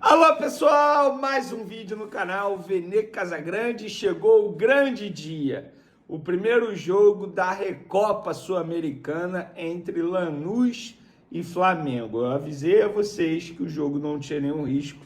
Alô pessoal, mais um vídeo no canal Vene Casagrande. Chegou o grande dia, o primeiro jogo da Recopa Sul-Americana entre Lanús e Flamengo. Eu avisei a vocês que o jogo não tinha nenhum risco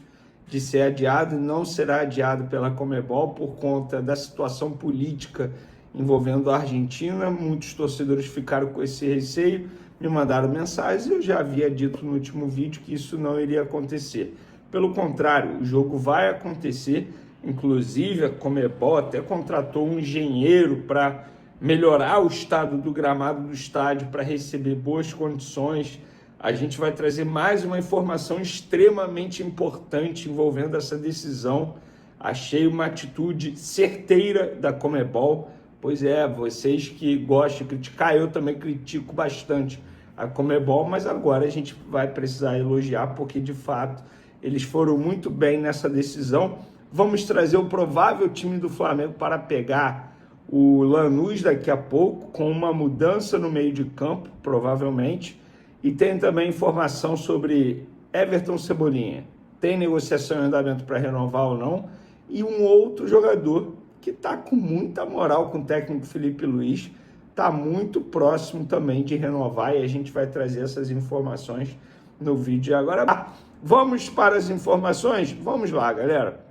de ser adiado e não será adiado pela Conmebol por conta da situação política envolvendo a Argentina. Muitos torcedores ficaram com esse receio, me mandaram mensagens e eu já havia dito no último vídeo que isso não iria acontecer. Pelo contrário, o jogo vai acontecer, inclusive a Conmebol até contratou um engenheiro para melhorar o estado do gramado do estádio, para receber boas condições. A gente vai trazer mais uma informação extremamente importante envolvendo essa decisão. Achei uma atitude certeira da Conmebol. Pois é, vocês que gostam de criticar, eu também critico bastante a Conmebol, mas agora a gente vai precisar elogiar, porque de fato eles foram muito bem nessa decisão. Vamos trazer o provável time do Flamengo para pegar o Lanús daqui a pouco, com uma mudança no meio de campo, provavelmente. E tem também informação sobre Everton Cebolinha. Tem negociação em andamento para renovar ou não. E um outro jogador que está com muita moral com o técnico Felipe Luiz, está muito próximo também de renovar, e a gente vai trazer essas informações no vídeo. Agora, vamos para as informações? Vamos lá, galera.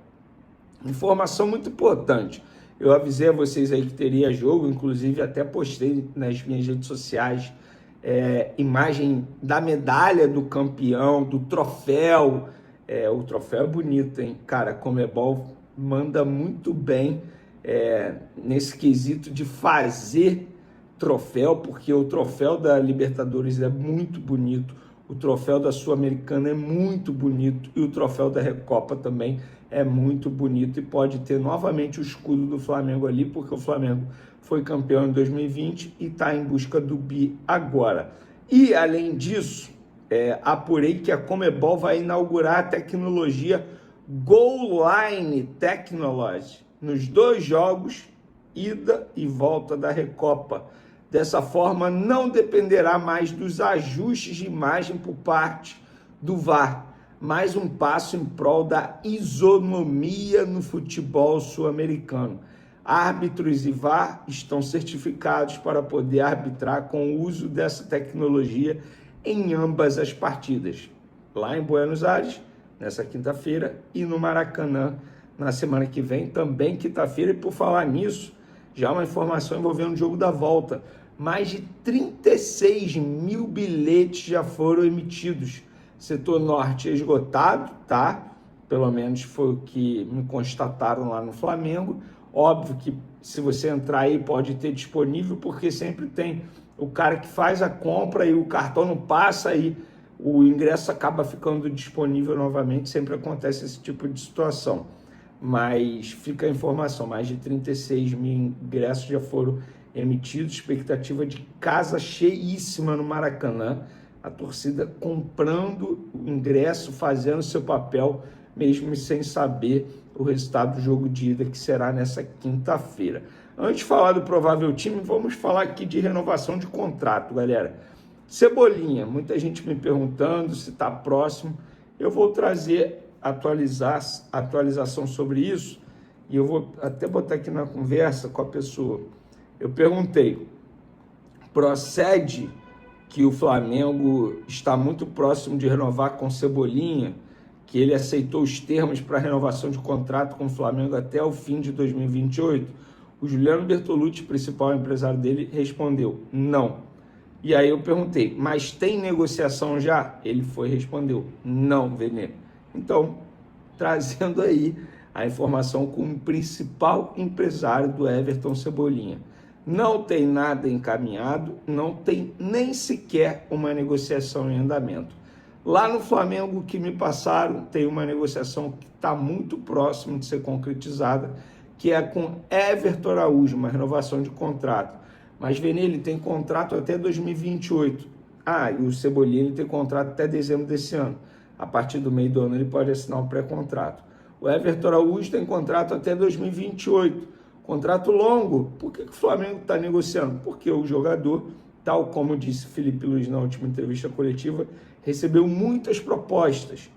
Informação muito importante. Eu avisei a vocês aí que teria jogo, inclusive até postei nas minhas redes sociais imagem da medalha do campeão, do troféu. O troféu é bonito, hein? Cara, a Conmebol manda muito bem nesse quesito de fazer troféu, porque o troféu da Libertadores é muito bonito, o troféu da Sul-Americana é muito bonito e o troféu da Recopa também é muito bonito, e pode ter novamente o escudo do Flamengo ali, porque o Flamengo foi campeão em 2020 e está em busca do bi agora. E além disso, apurei que a Conmebol vai inaugurar a tecnologia Goal Line Technology nos 2 jogos, ida e volta da Recopa. Dessa forma, não dependerá mais dos ajustes de imagem por parte do VAR. Mais um passo em prol da isonomia no futebol sul-americano. Árbitros e VAR estão certificados para poder arbitrar com o uso dessa tecnologia em ambas as partidas. Lá em Buenos Aires, nessa quinta-feira, e no Maracanã, na semana que vem, também quinta-feira. E por falar nisso, já uma informação envolvendo o jogo da volta. Mais de 36 mil bilhetes já foram emitidos. Setor norte esgotado, tá? Pelo menos foi o que me constataram lá no Flamengo. Óbvio que se você entrar aí pode ter disponível, porque sempre tem o cara que faz a compra e o cartão não passa e o ingresso acaba ficando disponível novamente. Sempre acontece esse tipo de situação. Mas fica a informação, mais de 36 mil ingressos já foram emitidos, expectativa de casa cheíssima no Maracanã, a torcida comprando o ingresso, fazendo seu papel, mesmo sem saber o resultado do jogo de ida, que será nessa quinta-feira. Antes de falar do provável time, vamos falar aqui de renovação de contrato, galera. Cebolinha, muita gente me perguntando se está próximo. Eu vou trazer atualização sobre isso, e eu vou até botar aqui na conversa com a pessoa. Eu perguntei, procede que o Flamengo está muito próximo de renovar com Cebolinha, que ele aceitou os termos para renovação de contrato com o Flamengo até o fim de 2028? O Juliano Bertolucci, principal empresário dele, respondeu não. E aí eu perguntei, mas tem negociação já? Ele respondeu não, Vene. Então, trazendo aí a informação com o principal empresário do Everton Cebolinha. Não tem nada encaminhado, não tem nem sequer uma negociação em andamento. Lá no Flamengo, o que me passaram, tem uma negociação que está muito próximo de ser concretizada, que é com Everton Araújo, uma renovação de contrato. Mas, Vene, ele tem contrato até 2028. E o Cebolinha ele tem contrato até dezembro desse ano. A partir do meio do ano ele pode assinar um pré-contrato. O Everton Araújo tem contrato até 2028. Contrato longo. Por que o Flamengo está negociando? Porque o jogador, tal como disse Felipe Luiz na última entrevista coletiva, recebeu muitas propostas.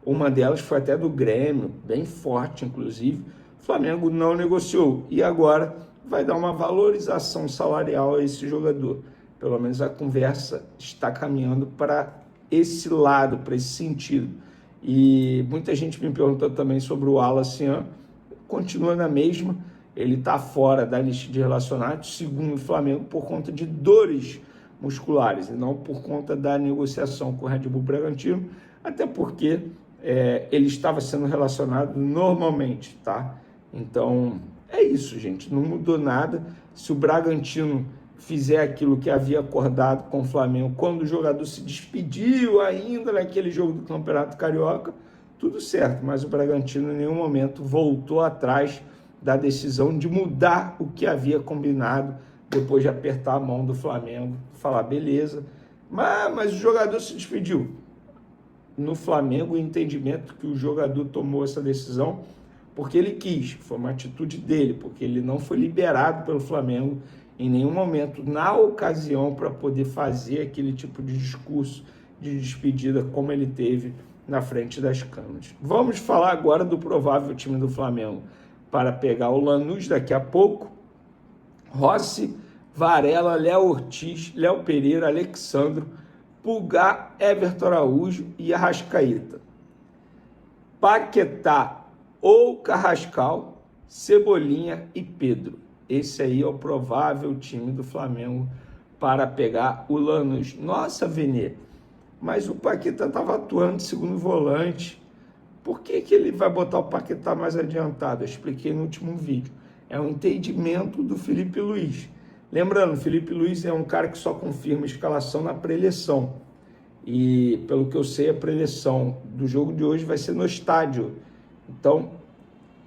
Uma delas foi até do Grêmio, bem forte, inclusive. O Flamengo não negociou e agora vai dar uma valorização salarial a esse jogador. Pelo menos a conversa está caminhando para esse lado, para esse sentido. E muita gente me perguntou também sobre o Wallace, continua na mesma, ele está fora da lista de relacionados, segundo o Flamengo, por conta de dores musculares, e não por conta da negociação com o Red Bull Bragantino, até porque ele estava sendo relacionado normalmente, tá? Então, é isso, gente, não mudou nada. Se o Bragantino fizer aquilo que havia acordado com o Flamengo, quando o jogador se despediu ainda naquele jogo do Campeonato Carioca, tudo certo, mas o Bragantino em nenhum momento voltou atrás da decisão de mudar o que havia combinado depois de apertar a mão do Flamengo, falar, beleza, mas o jogador se despediu. No Flamengo, o entendimento que o jogador tomou essa decisão porque ele quis, foi uma atitude dele, porque ele não foi liberado pelo Flamengo em nenhum momento, na ocasião, para poder fazer aquele tipo de discurso de despedida como ele teve na frente das câmeras. Vamos falar agora do provável time do Flamengo para pegar o Lanús daqui a pouco. Rossi, Varela, Léo Ortiz, Léo Pereira, Alexandro, Pulgar, Everton Araújo e Arrascaeta. Paquetá ou Carrascal, Cebolinha e Pedro. Esse aí é o provável time do Flamengo para pegar o Lanús. Nossa, Vene, mas o Paquetá estava atuando de segundo volante. Por que ele vai botar o Paquetá mais adiantado? Eu expliquei no último vídeo. É um entendimento do Felipe Luiz. Lembrando, o Felipe Luiz é um cara que só confirma a escalação na pré-eleição. E, pelo que eu sei, a pré-eleição do jogo de hoje vai ser no estádio. Então,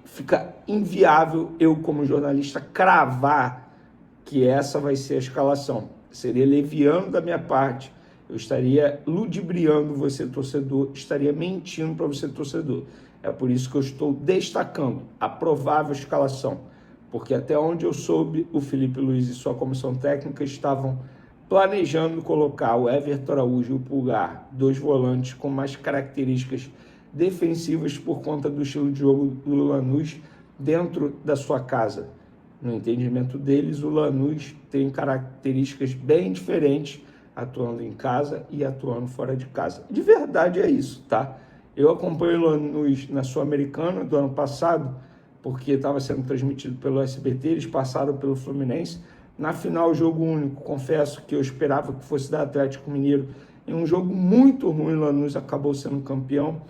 fica inviável eu, como jornalista, cravar que essa vai ser a escalação. Seria leviano da minha parte. Eu estaria ludibriando você, torcedor, estaria mentindo para você, torcedor. É por isso que eu estou destacando a provável escalação, porque até onde eu soube, o Felipe Luiz e sua comissão técnica estavam planejando colocar o Everton Araújo e o Pulgar, dois volantes com mais características defensivas por conta do estilo de jogo do Lanús dentro da sua casa. No entendimento deles, o Lanús tem características bem diferentes atuando em casa e atuando fora de casa. De verdade é isso, tá? Eu acompanho o Lanús na Sul-Americana do ano passado, porque estava sendo transmitido pelo SBT, eles passaram pelo Fluminense. Na final, jogo único, confesso que eu esperava que fosse da Atlético Mineiro. Em um jogo muito ruim, o Lanús acabou sendo campeão.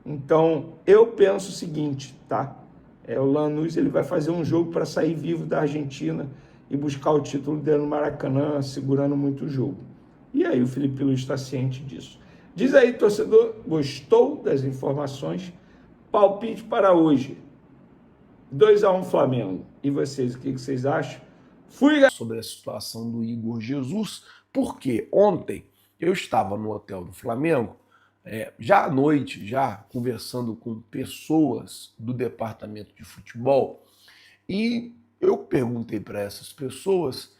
Então, eu penso o seguinte, tá? O Lanús ele vai fazer um jogo para sair vivo da Argentina e buscar o título dele no Maracanã, segurando muito o jogo. E aí o Felipe Luiz está ciente disso. Diz aí, torcedor, gostou das informações? Palpite para hoje. 2-1 Flamengo. E vocês, o que vocês acham? Fui! Sobre a situação do Igor Jesus, porque ontem eu estava no hotel do Flamengo, já à noite, já conversando com pessoas do departamento de futebol, e eu perguntei para essas pessoas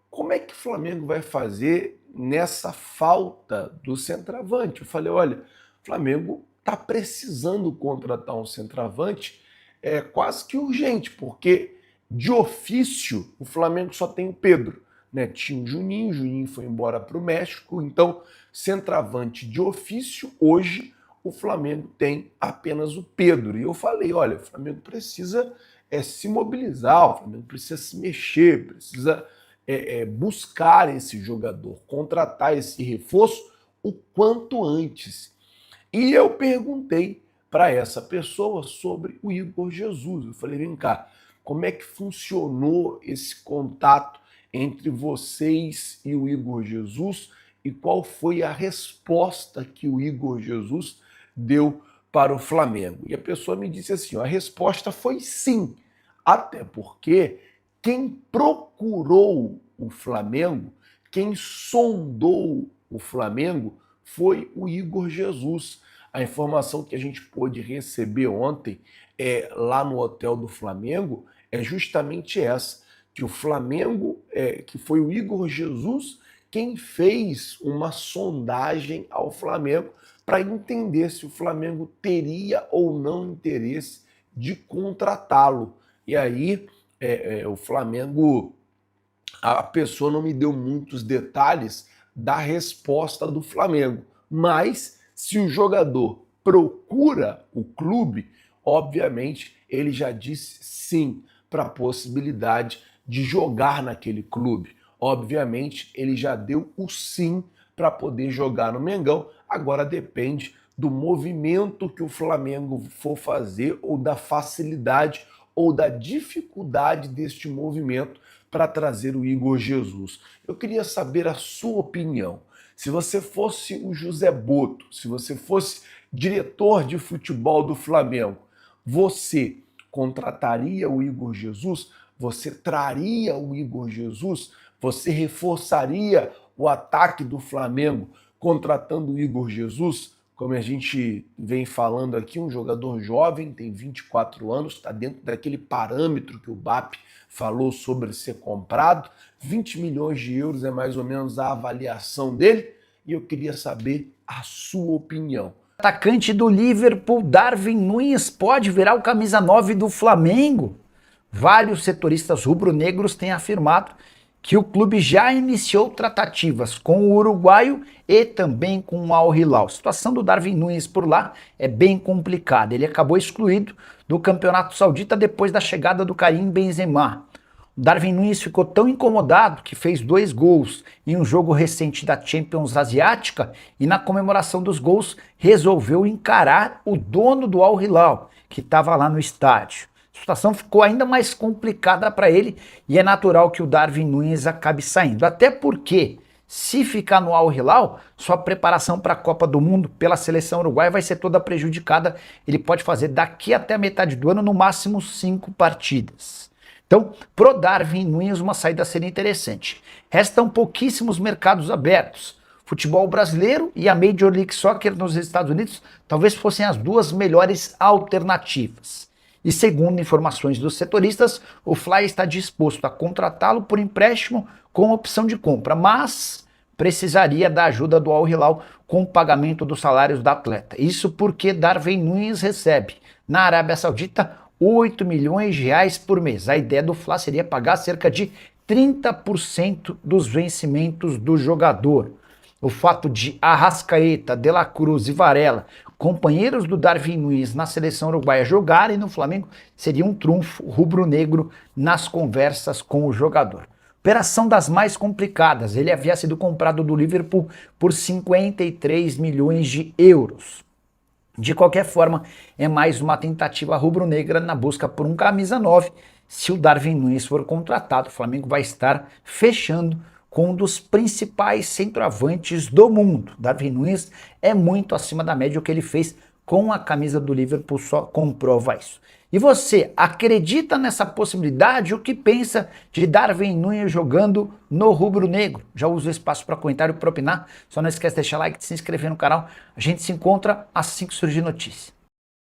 como é que o Flamengo vai fazer nessa falta do centroavante. Eu falei, olha, o Flamengo está precisando contratar um centroavante quase que urgente, porque de ofício o Flamengo só tem o Pedro, né? Tinha o Juninho foi embora para o México, então centroavante de ofício, hoje o Flamengo tem apenas o Pedro. E eu falei, olha, o Flamengo precisa se mobilizar, o Flamengo precisa se mexer, precisa buscar esse jogador, contratar esse reforço o quanto antes. E eu perguntei para essa pessoa sobre o Igor Jesus. Eu falei, vem cá, como é que funcionou esse contato entre vocês e o Igor Jesus e qual foi a resposta que o Igor Jesus deu para o Flamengo? E a pessoa me disse assim, a resposta foi sim, até porque quem procurou o Flamengo, quem sondou o Flamengo foi o Igor Jesus. A informação que a gente pôde receber ontem lá no hotel do Flamengo é justamente essa, que o Flamengo, que foi o Igor Jesus quem fez uma sondagem ao Flamengo para entender se o Flamengo teria ou não interesse de contratá-lo. E aí o Flamengo, a pessoa não me deu muitos detalhes da resposta do Flamengo, mas se o jogador procura o clube, obviamente ele já disse sim para a possibilidade de jogar naquele clube. Obviamente ele já deu o sim para poder jogar no Mengão. Agora depende do movimento que o Flamengo for fazer, ou da facilidade ou da dificuldade deste movimento para trazer o Igor Jesus. Eu queria saber a sua opinião. Se você fosse o José Boto, se você fosse diretor de futebol do Flamengo, você contrataria o Igor Jesus? Você traria o Igor Jesus? Você reforçaria o ataque do Flamengo contratando o Igor Jesus? Como a gente vem falando aqui, um jogador jovem, tem 24 anos, está dentro daquele parâmetro que o BAP falou sobre ser comprado. 20 milhões de euros é mais ou menos a avaliação dele, e eu queria saber a sua opinião. Atacante do Liverpool, Darwin Núñez, pode virar o camisa 9 do Flamengo? Vários setoristas rubro-negros têm afirmado que o clube já iniciou tratativas com o uruguaio e também com o Al Hilal. A situação do Darwin Núñez por lá é bem complicada. Ele acabou excluído do Campeonato Saudita depois da chegada do Karim Benzema. O Darwin Núñez ficou tão incomodado que fez 2 gols em um jogo recente da Champions Asiática e na comemoração dos gols resolveu encarar o dono do Al Hilal, que estava lá no estádio. A situação ficou ainda mais complicada para ele e é natural que o Darwin Núñez acabe saindo. Até porque, se ficar no Al Hilal, sua preparação para a Copa do Mundo pela seleção uruguaia vai ser toda prejudicada. Ele pode fazer daqui até a metade do ano, no máximo 5 partidas. Então, pro Darwin Núñez, uma saída seria interessante. Restam pouquíssimos mercados abertos. Futebol brasileiro e a Major League Soccer nos Estados Unidos talvez fossem as 2 melhores alternativas. E segundo informações dos setoristas, o Fly está disposto a contratá-lo por empréstimo com opção de compra, mas precisaria da ajuda do Al Hilal com o pagamento dos salários do atleta. Isso porque Darwin Núñez recebe, na Arábia Saudita, 8 milhões de reais por mês. A ideia do Fly seria pagar cerca de 30% dos vencimentos do jogador. O fato de Arrascaeta, De La Cruz e Varela, companheiros do Darwin Núñez na seleção uruguaia, jogarem no Flamengo, seria um trunfo rubro-negro nas conversas com o jogador. Operação das mais complicadas, ele havia sido comprado do Liverpool por 53 milhões de euros. De qualquer forma, é mais uma tentativa rubro-negra na busca por um camisa 9. Se o Darwin Núñez for contratado, o Flamengo vai estar fechando com um dos principais centroavantes do mundo. Darwin Núñez é muito acima da média. O que ele fez com a camisa do Liverpool só comprova isso. E você, acredita nessa possibilidade? O que pensa de Darwin Núñez jogando no rubro-negro? Já usa o espaço para comentário e para opinar. Só não esquece de deixar like e de se inscrever no canal. A gente se encontra assim que surgir notícia.